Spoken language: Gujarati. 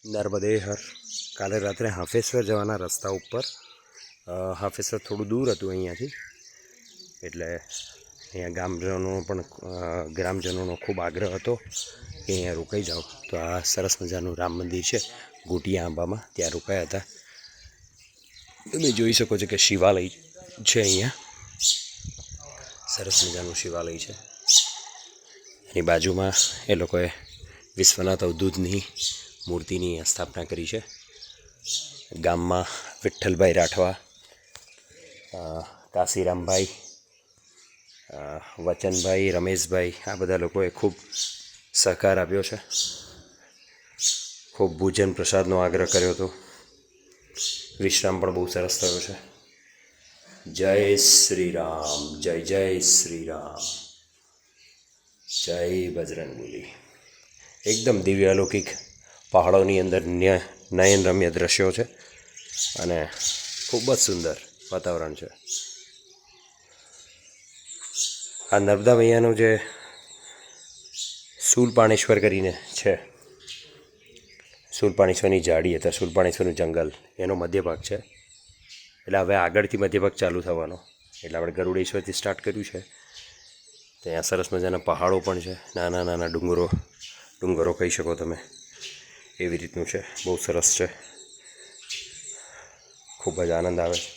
નર્મદે હર. કાલે રાત્રે હાફેશ્વર જવાના રસ્તા ઉપર હાફેશ્વર થોડું દૂર હતું અહીંયાથી, એટલે અહીંયા ગ્રામજનોનો ખૂબ આગ્રહ હતો કે અહીંયા રોકાઈ જાઓ. તો આ સરસ મજાનું રામ મંદિર છે ગોટિયા આંબામાં, ત્યાં રોકાયા હતા. તમે જોઈ શકો છો કે શિવાલય છે અહીંયા, સરસ મજાનું શિવાલય છે. એની બાજુમાં એ લોકોએ વિશ્વનાથ અવધૂતની મૂર્તિની સ્થાપના કરી છે. ગામમાં વિઠ્ઠલભાઈ રાઠવા, કાશીરામભાઈ, વચનભાઈ, રમેશભાઈ, આ બધા લોકોએ ખૂબ સહકાર આપ્યો છે. ખૂબ ભોજન પ્રસાદનો આગ્રહ કર્યો હતો. વિશ્રામ પણ બહુ સરસ થયો છે. જય શ્રી રામ, જય જય શ્રી રામ, જય બજરંગબલી. એકદમ દિવ્ય અલૌકિક પહાડોની અંદર નયનરમ્ય દ્રશ્યો છે અને ખૂબ જ સુંદર વાતાવરણ છે. આ નર્મદા મૈયાનું જે શૂલપાણેશ્વર કરીને છે, શૂલપાણેશ્વરની ઝાડી અથવા શૂલપાણેશ્વરનું જંગલ, એનો મધ્ય ભાગ છે. એટલે હવે આગળથી મધ્ય ભાગ ચાલુ થવાનો, એટલે આપણે ગરુડેશ્વરથી સ્ટાર્ટ કર્યું છે. ત્યાં સરસ મજાના પહાડો પણ છે, નાના નાના ડુંગરો કહી શકો તમે, એવી રીતનું છે. બહુ સરસ છે, ખૂબ જ આનંદ આવે છે.